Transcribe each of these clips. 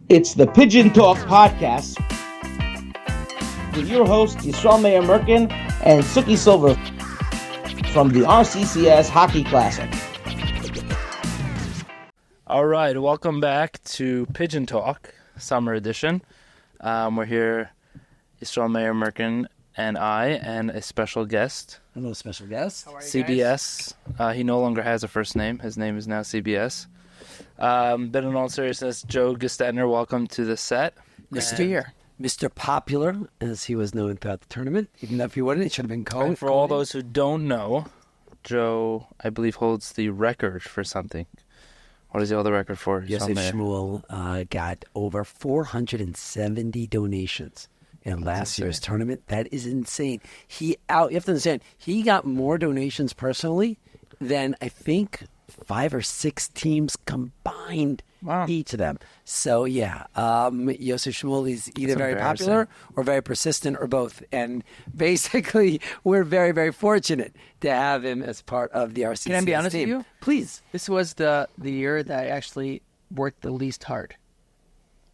It's the Pigeon Talk podcast with your hosts Yisrael Meir Merkin and Suki Silver from the RCCS Hockey Classic. All right, welcome back to Pigeon Talk, Summer Edition. We're here, Yisrael Meir Merkin and I, and a special guest. Hello, special guest. How are you CBS. He no longer has a first name. His name is now CBS. But in all seriousness, Joe Gestetner, welcome to the set. Mr. Popular, as he was known throughout the tournament. Even if he wouldn't, it should have been Cohen. And for all those who don't know, Joe, I believe, holds the record for something. What does he hold the record for? Yosef Shmuel got over 470 donations in last year's tournament. That is insane. You have to understand, he got more donations personally than I think 5 or 6 teams combined, each of them. So, Yosef Shmuel is either very popular or very persistent or both. And basically, we're very, very fortunate to have him as part of the RCCS team. Can I be honest with you? Please. This was the year that I actually worked the least hard.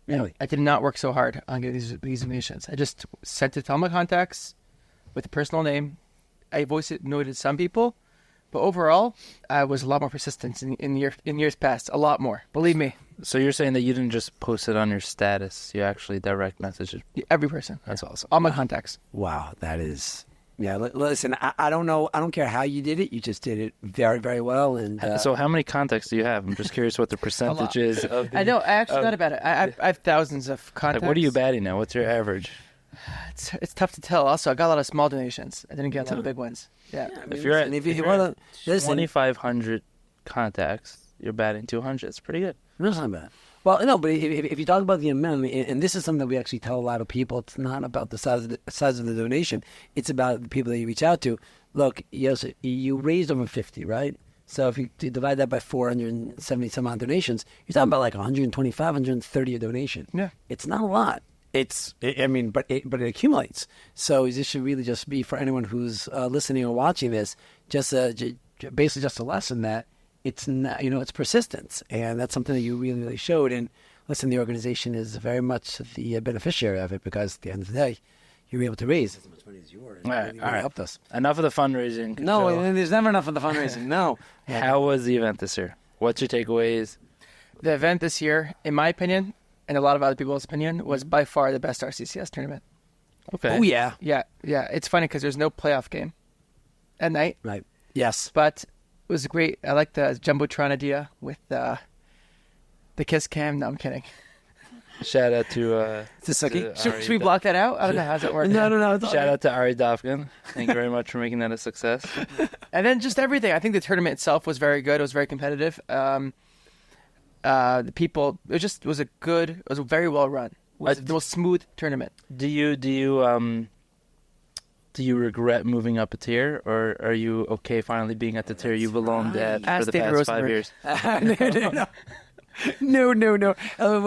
Really? I did not work so hard on getting these donations. I just sent it to all my contacts with a personal name. I voiced it noted some people. But overall, I was a lot more persistent in years past. A lot more. Believe me. So you're saying that you didn't just post it on your status. You actually direct messaged every person. That's awesome. All my contacts. Wow, that is... Yeah, listen, I don't know. I don't care how you did it. You just did it very, very well. And so how many contacts do you have? I'm just curious what the percentage is. Of the, I know. I actually thought about it. I have thousands of contacts. Like, what are you batting now? What's your average? It's tough to tell. Also, I got a lot of small donations. I didn't get a lot of big ones. Yeah. I mean, if you're at 2,500 contacts, you're batting 200. It's pretty good. That's not bad. Well, no, but if you talk about the amount, and this is something that we actually tell a lot of people, it's not about the size of the donation. It's about the people that you reach out to. Look, yes, you raised over 50, right? So if you divide that by 470 some odd donations, you're talking about like 125, 130 a donation. Yeah, it's not a lot. But it accumulates. So this should really just be for anyone who's listening or watching this, basically just a lesson that it's not, it's persistence, and that's something that you really, really showed. And listen, the organization is very much the beneficiary of it because at the end of the day, you were able to raise as much money as you were. All right, really helped us. Enough of the fundraising. No, there's never enough of the fundraising. No. How was the event this year? What's your takeaways? The event this year, in my opinion, and a lot of other people's opinion, was by far the best RCCS tournament. Okay. Oh, yeah. Yeah. It's funny because there's no playoff game at night. Right. Yes. But it was great. I like the Jumbotron idea with the kiss cam. No, I'm kidding. Shout out to Suki. Should we block that out? I don't know. How's it work? No. Shout out to Ari Dofkin. Thank you very much for making that a success. And then just everything. I think the tournament itself was very good. It was very competitive. The people, it was a very well run. It was the most smooth tournament. Do you regret moving up a tier, or are you okay finally being at the tier you belonged at for the past 5 years? No.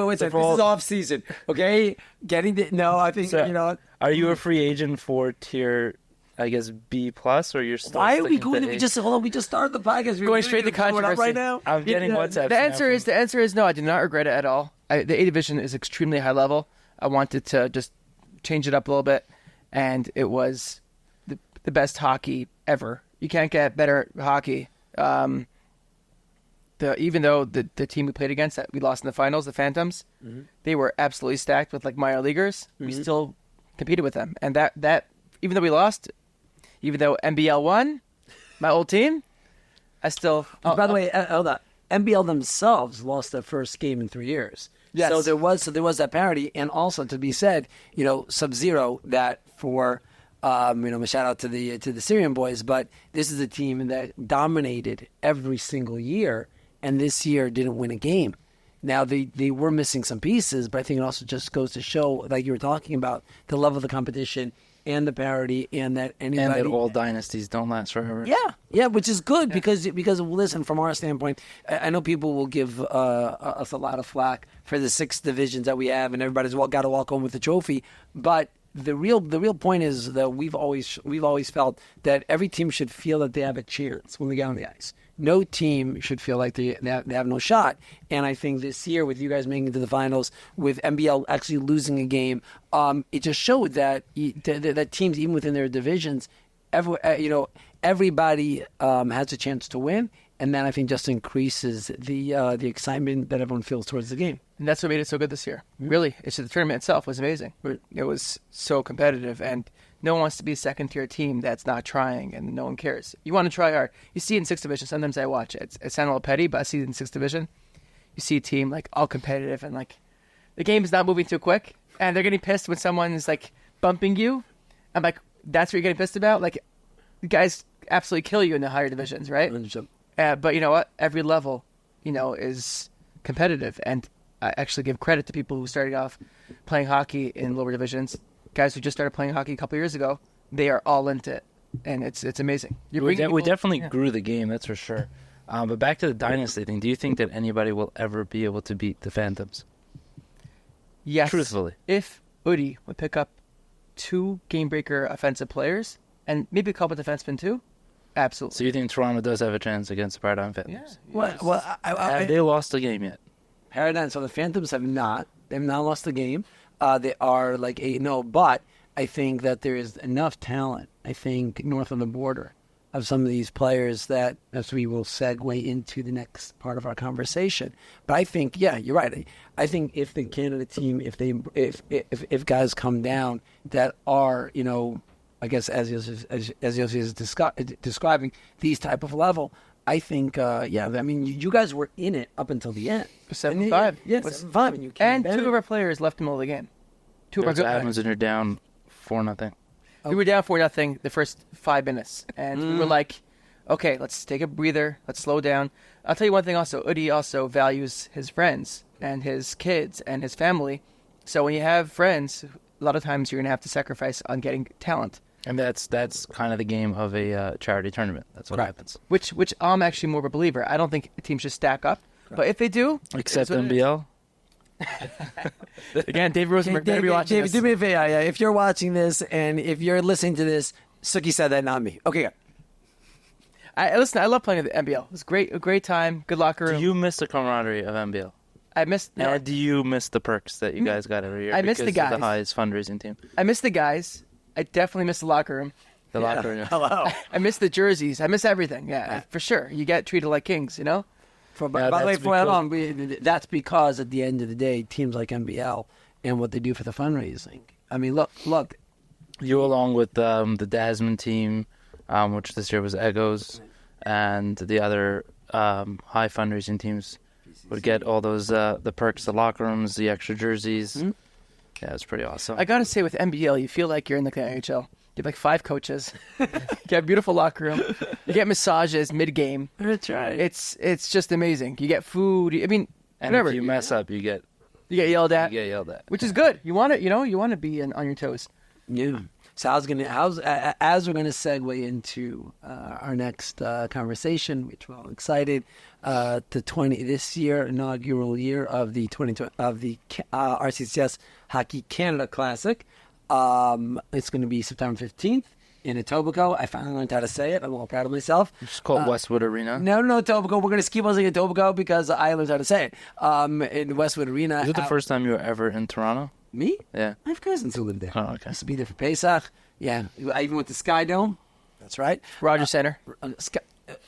Wait, this is off season, okay? I think so, Are you a free agent for tier? I guess B plus, or you're still. Why are we going? We just started the podcast. Going straight to controversy right now. I'm getting WhatsApp. The answer is no. I do not regret it at all. The A division is extremely high level. I wanted to just change it up a little bit, and it was the best hockey ever. You can't get better hockey. Even though the team we played against that we lost in the finals, the Phantoms, they were absolutely stacked with like minor leaguers. We still competed with them, and that even though we lost. Even though MBL won, my old team, I still... By the way, hold on. MBL themselves lost their first game in 3 years. Yes. So there was that parity. And also to be said, Sub-Zero, that for, a shout out to the Syrian boys, but this is a team that dominated every single year, and this year didn't win a game. Now, they were missing some pieces, but I think it also just goes to show, like you were talking about, the level of the competition and the parity, and that anybody... And that all dynasties don't last forever. Yeah, which is good because listen, from our standpoint, I know people will give us a lot of flack for the 6 divisions that we have, and everybody's got to walk home with the trophy. But the real point is that we've always felt that every team should feel that they have a chance when they get on the ice. no team should feel like they have no shot. And I think this year, with you guys making it to the finals, with NBL actually losing a game, it just showed that that teams, even within their divisions, everybody has a chance to win. And then I think just increases the excitement that everyone feels towards the game. And that's what made it so good this year. Really, it's the tournament itself was amazing. It was so competitive, and no one wants to be a second-tier team that's not trying, and no one cares. You want to try hard. You see it in 6th Division. Sometimes I watch it. It's sound a little petty, but I see it in 6th Division. You see a team like all competitive, and like the game is not moving too quick, and they're getting pissed when someone is like bumping you. I'm like, that's what you're getting pissed about? Like, the guys absolutely kill you in the higher divisions, right? 100%. But you know what? Every level, is competitive. And I actually give credit to people who started off playing hockey in lower divisions. Guys who just started playing hockey a couple years ago, they are all into it. And it's amazing. We definitely grew the game, that's for sure. But back to the Dynasty thing, do you think that anybody will ever be able to beat the Phantoms? Yes. Truthfully. If Udi would pick up 2 game-breaker offensive players, and maybe a couple of defensemen too, absolutely. So you think Toronto does have a chance against the Paradigm Phantoms? Yeah. Have they lost a game yet? Paradigm. So the Phantoms have not. They've not lost the game. They are like 8-0, but I think that there is enough talent, I think, north of the border of some of these players that, as we will segue into the next part of our conversation. But I think, yeah, you're right. I think if the Canada team, if guys come down that are, I guess as Yossi is describing these type of level, I think, I mean, you guys were in it up until the end. 7-5. Yeah, 7-5. And you came back. 2 of our players left in the middle of the game. 2 of our That's good what players. happens when you're down 4-0. We were down 4-0 the first 5 minutes, and we were like, okay, let's take a breather, let's slow down. I'll tell you one thing also, Udi also values his friends and his kids and his family. So when you have friends, a lot of times you're going to have to sacrifice on getting talent. And that's kind of the game of a charity tournament. That's what happens. Which I'm actually more of a believer. I don't think teams should stack up, but if they do, Except NBL. Again, Dave Rosenberg better be watching this. Do me a favor. Yeah, if you're watching this and if you're listening to this, Suki said that, not me. Okay, Listen, I love playing at the NBL. It was a great time, good locker room. Do you miss the camaraderie of NBL? I missed. And do you miss the perks that you guys got every year? I miss the because of guys. the highest fundraising team. I miss the guys. I definitely miss the locker room. The locker room. hello. I miss the jerseys. I miss everything. Yeah, for sure. You get treated like kings, By the way, because- that's because at the end of the day, teams like NBL and what they do for the fundraising. I mean, look. You along with the Dasman team, which this year was Egos, and the other high fundraising teams would get all those the perks, the locker rooms, the extra jerseys. Mm-hmm. Yeah, it's pretty awesome. I gotta say, with NBL, you feel like you're in the NHL. You have like 5 coaches. You have a beautiful locker room. You get massages mid-game. That's right. It's just amazing. You get food. I mean, and whatever. if you mess up, you get yelled at. Which is good. You want to be on your toes. Yeah. So as we're gonna segue into our next conversation, which we're all excited, this year inaugural year of the 2020 of the RCCS Hockey Canada Classic. It's going to be September 15th in Etobicoke. I finally learned how to say it. I'm all proud of myself. It's called Westwood Arena. No, Etobicoke. We're going to keep on saying Etobicoke because I learned how to say it. In Westwood Arena. Is it the first time you were ever in Toronto? Me? Yeah. I have cousins who live there. Oh, okay. I used to be there for Pesach. Yeah. I even went to Sky Dome. That's right. Rogers Center.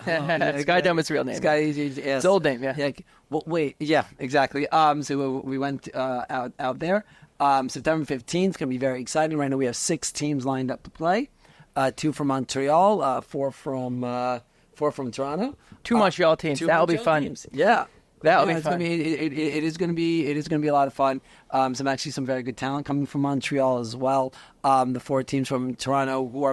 Sky Dome is real name. Yes. It's old name, yeah. Well, wait. Yeah, exactly. So we went out there. September 15th is going to be very exciting. Right now we have 6 teams lined up to play. 2 from Montreal, 4 from Toronto. 2 Montreal teams. That'll be fun. Teams. Yeah. That'll be fun. It is going to be a lot of fun. Some very good talent coming from Montreal as well. The 4 teams from Toronto who are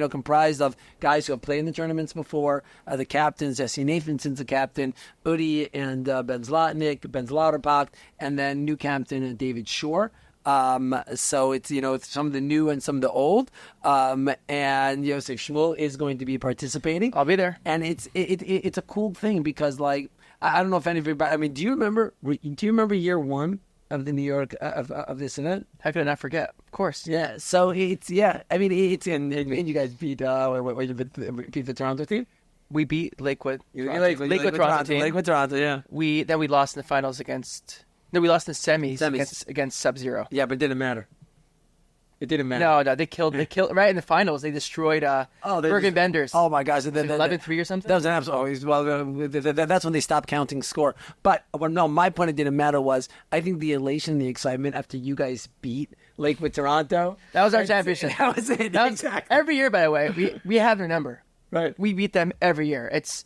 comprised of guys who have played in the tournaments before. The captains, Jesse Nathanson's the captain, Udi and Ben Zlotnick, Ben Zlauterpach, and then new captain David Shore. So it's some of the new and some of the old. And Yosef Shmuel is going to be participating. I'll be there. And it's a cool thing because I don't know if any of everybody. I mean, do you remember year 1 of the New York of this event? How could I not forget? Of course. Yeah. So I mean, and you guys beat the Toronto team. We beat Lakewood. Lakewood Toronto team. Lakewood Toronto, yeah. We lost in the finals against. No, we lost in the semis. Against Sub-Zero. Yeah, but it didn't matter. It didn't matter. No, they killed right in the finals. They destroyed Bergen Benders. Oh my gosh, 11-3 or something. That was an absolute. Well, that's when they stopped counting score. But my point, it didn't matter. Was I think the elation, the excitement after you guys beat Lakewood Toronto. That was our championship. That was it. Exactly. Every year, by the way, we have their number. Right. We beat them every year. It's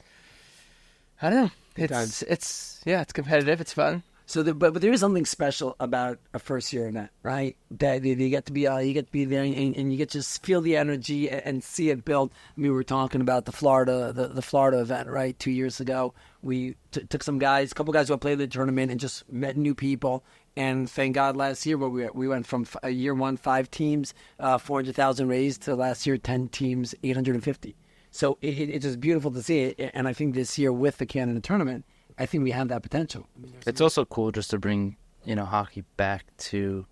I don't know. It's competitive. It's fun. So, but there is something special about a first year event, right? That you get to be there, and you get to just feel the energy and see it build. I mean, we were talking about the Florida event, right? 2 years ago, we took some guys, a couple guys who had played the tournament, and just met new people. And thank God, last year where we went from year one 5 teams, 400,000 raised, to last year 10 teams, 850. So it's just beautiful to see it. And I think this year with the Canada tournament, I think we have that potential. It's also cool just to bring, hockey back to,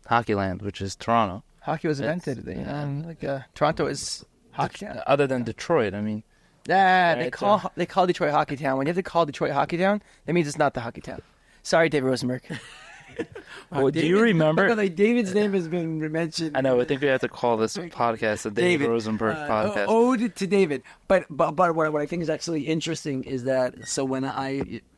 hockey land, which is Toronto. Hockey was invented. Toronto is hockey town. Other than Detroit, I mean. Yeah, they call Detroit Hockey Town. When you have to call Detroit Hockey Town, that means it's not the hockey town. Sorry, David Rosenberg. Well, do you remember? David's name has been mentioned. I know. I think we have to call this podcast the David Rosenberg podcast. Ode to David. But what I think is actually interesting is that when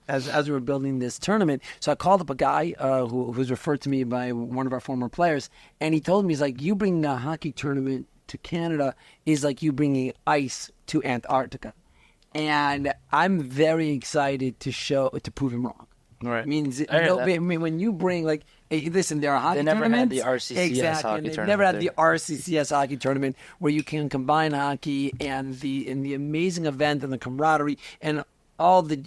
as we were building this tournament, so I called up a guy who was referred to me by one of our former players, and he told me, he's like, you bring a hockey tournament to Canada is like you bringing ice to Antarctica, and I'm very excited to prove him wrong. Right. Means when you bring listen, there are hockey they never tournaments. had the RCCS hockey tournament. They never had the RCCS hockey tournament where you can combine hockey and the amazing event and the camaraderie and all the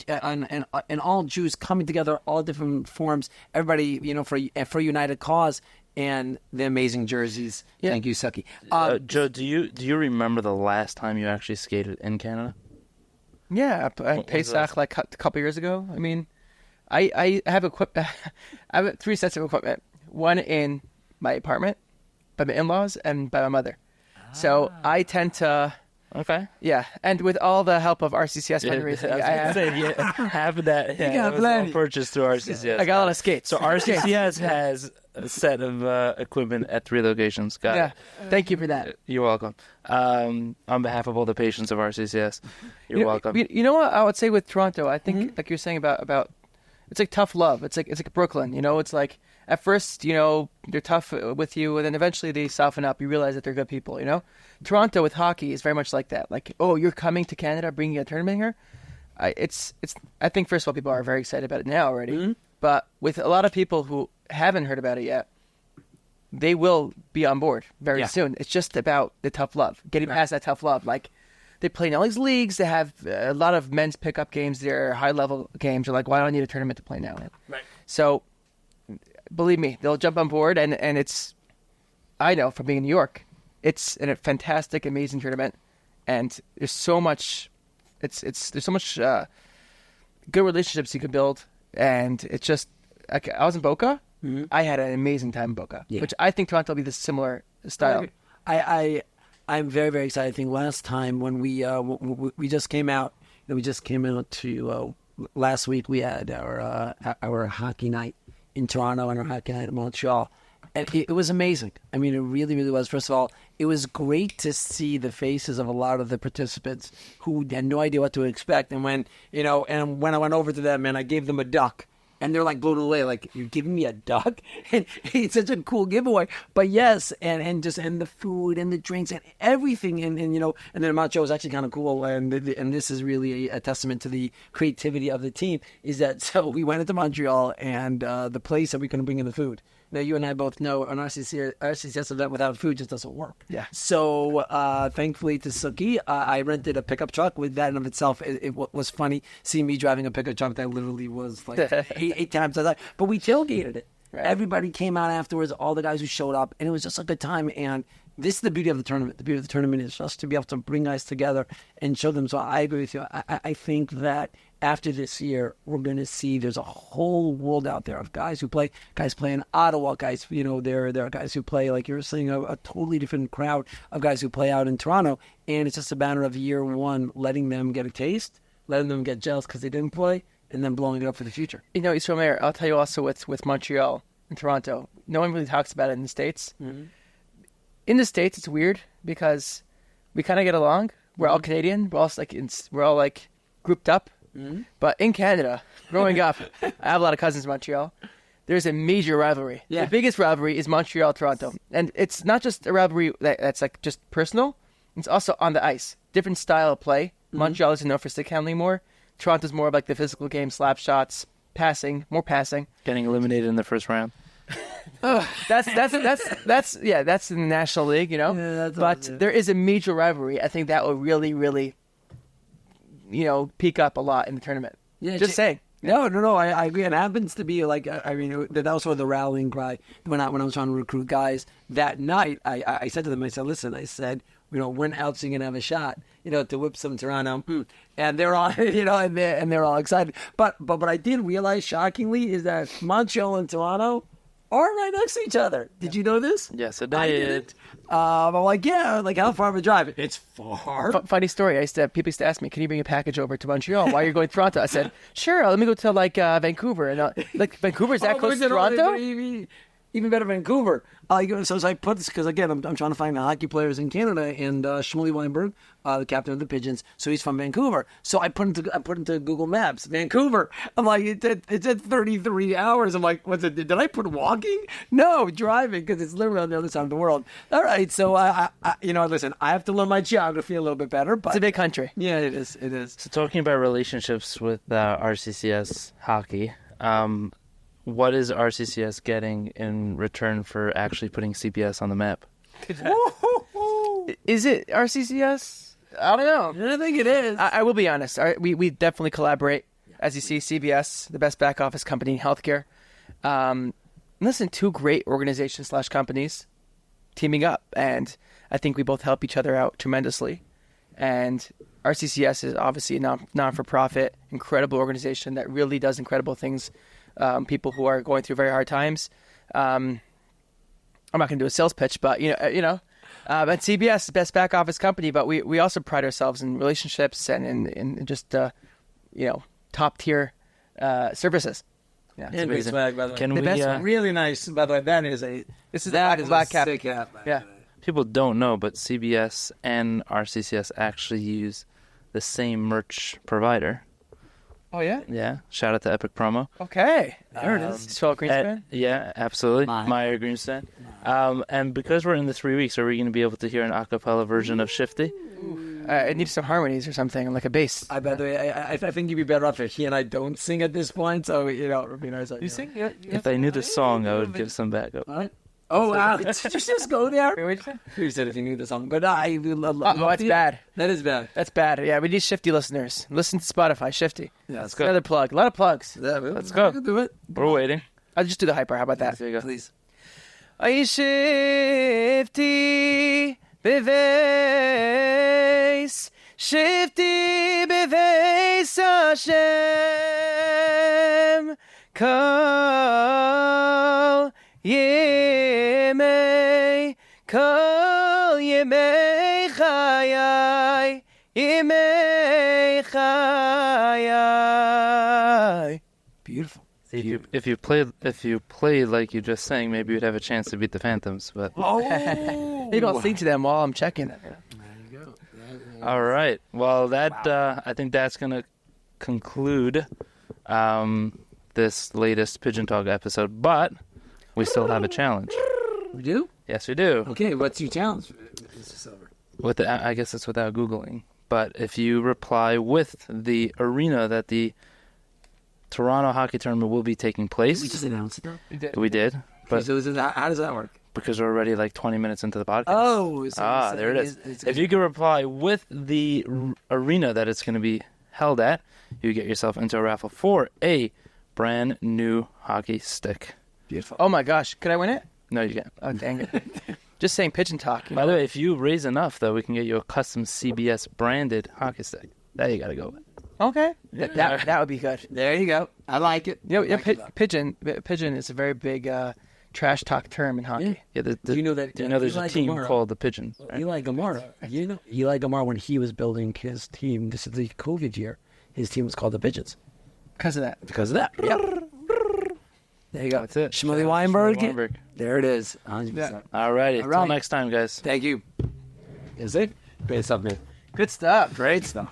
and all Jews coming together, all different forms. Everybody, for a united cause. And the amazing jerseys. Yeah. Thank you, Suki. Joe, do you remember the last time you actually skated in Canada? Yeah, I Pesach a couple years ago. I mean, I have equipment. I have 3 sets of equipment. One in my apartment, by my in-laws, and by my mother. So I tend to. Okay. Yeah, and with all the help of RCCS fundraising, I have that. Yeah, it was all purchased through RCCS. I got a lot of skates. So RCCS has a set of equipment at 3 locations. Got it. Thank you for that. You're welcome. On behalf of all the patients of RCCS, you're welcome. You know what I would say with Toronto? I think, like you're saying about it's like tough love. It's like Brooklyn. It's like at first, they're tough with you, and then eventually they soften up. You realize that they're good people. Toronto with hockey is very much like that. Like, oh, you're coming to Canada, bringing a tournament here. I think first of all, people are very excited about it now already. Mm-hmm. But with a lot of people who haven't heard about it yet, they will be on board very soon. It's just about the tough love, getting past that tough love. Like, they play in all these leagues. They have a lot of men's pickup games. They're high-level games. They're like, why do I need a tournament to play now? Right. So, believe me, they'll jump on board, and it's, I know from being in New York, it's a fantastic, amazing tournament, and there's so much, there's so much good relationships you can build, and it's just, I was in Boca. Mm-hmm. I had an amazing time in Boca, which I think Toronto will be the similar style. I'm very, very excited. I think last time when we just came out, to last week we had our hockey night in Toronto and our hockey night in Montreal, and it was amazing. I mean, it really, really was. First of all, it was great to see the faces of a lot of the participants who had no idea what to expect, and when I went over to them and I gave them a duck. And they're like blown away, like, you're giving me a duck? And it's such a cool giveaway. But yes, and the food and the drinks and everything. And then Montreal was actually kind of cool. And this is really a testament to the creativity of the team, is that so we went into Montreal and the place that we couldn't bring in the food. Now, you and I both know an RCCS event without food just doesn't work. Yeah. So, thankfully to Suki, I rented a pickup truck. With that in of itself, it was funny seeing me driving a pickup truck that literally was like eight times as high. But we tailgated it. Right. Everybody came out afterwards, all the guys who showed up, and it was just a good time. And this is the beauty of the tournament. The beauty of the tournament is just to be able to bring guys together and show them. So I agree with you. I think that after this year, we're going to see there's a whole world out there of guys who play, guys play in Ottawa, guys, there are guys who play, like you're saying, a totally different crowd of guys who play out in Toronto. And it's just a matter of year one, letting them get a taste, letting them get jealous because they didn't play, and then blowing it up for the future. Israel Mayer, I'll tell you also with Montreal and Toronto, no one really talks about it in the States. Mm-hmm. In the States, it's weird because we kind of get along. We're all Canadian. We're all like grouped up. Mm-hmm. But in Canada, growing up, I have a lot of cousins in Montreal. There's a major rivalry. Yeah. The biggest rivalry is Montreal-Toronto. And it's not just a rivalry that's like just personal. It's also on the ice. Different style of play. Mm-hmm. Montreal isn't known for stick handling more. Toronto's more of like the physical game, slap shots, more passing. Getting eliminated in the first round. That's in the National League, Yeah, but there is a major rivalry. I think that will really, really, peak up a lot in the tournament. Yeah, just saying. No, I agree. And it happens to be like, that was sort of the rallying cry when I was trying to recruit guys. That night, I said to them, listen, when else are you gonna have a shot, to whip some Toronto? And they're all, and they're all excited. But what I did realize, shockingly, is that Montreal and Toronto are right next to each other. Did you know this? Yes, I did. I did. I'm like, yeah, like how far of a drive? It's far. Funny story. People used to ask me, "Can you bring a package over to Montreal while you're going to Toronto?" I said, "Sure. Let me go to Vancouver." And Vancouver's that close to Toronto. Even better, Vancouver. So I put this because again, I'm trying to find the hockey players in Canada, and Shmuley Weinberg, the captain of the Pigeons, so he's from Vancouver. So I put into Google Maps, Vancouver. I'm like, it's at 33 hours. I'm like, what's it? Did I put walking? No, driving, because it's literally on the other side of the world. All right, so I listen, I have to learn my geography a little bit better, but it's a big country. Yeah, it is. It is. So talking about relationships with RCCS hockey. What is RCCS getting in return for actually putting CBS on the map? Is it RCCS? I don't know. I think it is. I will be honest. We definitely collaborate. As you see, CBS, the best back office company in healthcare. Listen, two great organizations / companies teaming up. And I think we both help each other out tremendously. And RCCS is obviously a non-for-profit, incredible organization that really does incredible things. People who are going through very hard times. I'm not going to do a sales pitch, but but CBS is the best back office company, but we also pride ourselves in relationships and in just top tier services. Yeah, it's amazing. Swag, by the way. Can we? Really nice. By the way, that is a black cap. Sick hat. Yeah. People don't know, but CBS and RCCS actually use the same merch provider. Oh, yeah? Yeah. Shout out to Epic Promo. Okay. There it is. Swell Greenspan? Yeah, absolutely. Meyer Greenspan. And because we're in the 3 weeks, are we going to be able to hear an a cappella version of Shifty? It needs some harmonies or something, like a bass. By the way, I think you'd be better off if he and I don't sing at this point, so, it would be nice. You sing? Yeah, if I knew the song, I would give some backup. All right. Oh, wow. Did you just go there? Wait, what did you say? Who said if you knew the song? But that's bad. That is bad. That's bad. Yeah, we need Shifty listeners. Listen to Spotify, Shifty. Yeah, let's go. Another plug. A lot of plugs. Yeah, let's go. Do it. We're waiting. I'll just do the hyper. How about that? There you go. Please. Ay Shifty beveis, Shifty beveis Hashem, kol yemei chayai, yemei chayai. Beautiful. See, if you played like you just sang, maybe you'd have a chance to beat the Phantoms. But maybe I'll sing to them while I'm checking it. There you go. All right. Well, I think that's gonna conclude this latest Pigeon Talk episode. But we still have a challenge. We do? Yes, we do. Okay, what's your challenge, Mr. Silver? I guess it's without Googling. But if you reply with the arena that the Toronto hockey tournament will be taking place. We just announced it, though? We did. But so how does that work? Because we're already like 20 minutes into the podcast. Oh. So there it is. If you can reply with the arena that it's going to be held at, you get yourself into a raffle for a brand new hockey stick. Beautiful. Oh, my gosh. Could I win it? No, you can't. Oh, dang it. Just saying pigeon talk. By the way, if you raise enough, though, we can get you a custom CBS branded hockey stick. That you got to go with. Okay, that would be good. There you go. I like it. Pigeon is a very big trash talk term in hockey. Yeah. Do you know that? Do you know there's Eli a team Gamara- called the Pigeons? Right? Eli Gamara. You know Eli Gamara, when he was building his team, this is the COVID year. His team was called the Pigeons Because of that. because of that. Yep. There you go. That's it. Shmuley Weinberg. Weinberg. There it is. 100%. Yeah. All righty. All Till right. next time, guys. Thank you. Is it? Great stuff, man. Good stuff. Great stuff.